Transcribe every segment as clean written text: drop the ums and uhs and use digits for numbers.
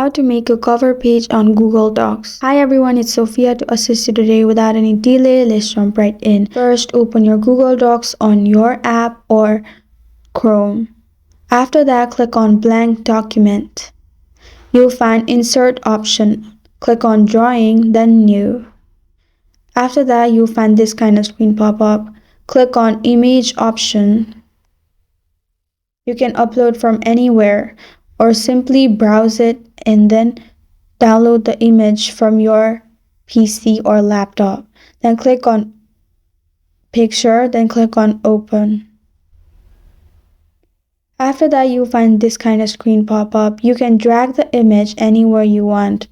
How to make a cover page on Google Docs. Hi everyone, it's Sophia to assist you today. Without any delay, let's jump right in. First, open your Google Docs on your app or Chrome. After that, click on Blank Document. You'll find Insert option. Click on Drawing, then New. After that, you'll find this kind of screen pop up. Click on Image option. You can upload from anywhere or simply browse it and then download the image from your PC or laptop. Then click on Picture, then click on Open. After that, you'll find this kind of screen pop up. You can drag the image anywhere you want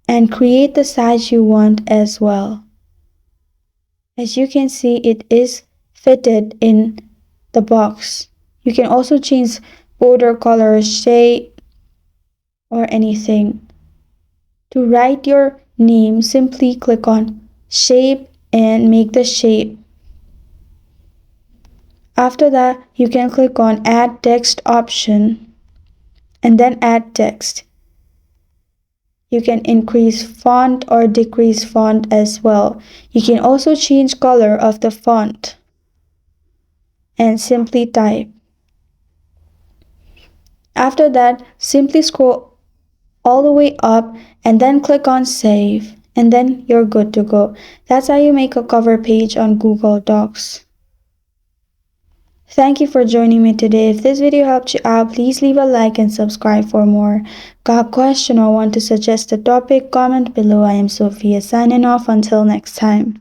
and create the size you want as well. As you can see, it is fitted in the box. You can also change border color, shape, or anything. To write your name, simply click on Shape and make the shape. After that, you can click on Add Text option and then add text. You can increase font or decrease font as well. You can also change color of the font and simply type. After that, simply scroll all the way up and then click on Save, and then you're good to go. That's how you make a cover page on Google Docs. Thank you for joining me today. If this video helped you out, please leave a like and subscribe for more. Got a question or want to suggest a topic? Comment below. I am Sophia signing off. Until next time.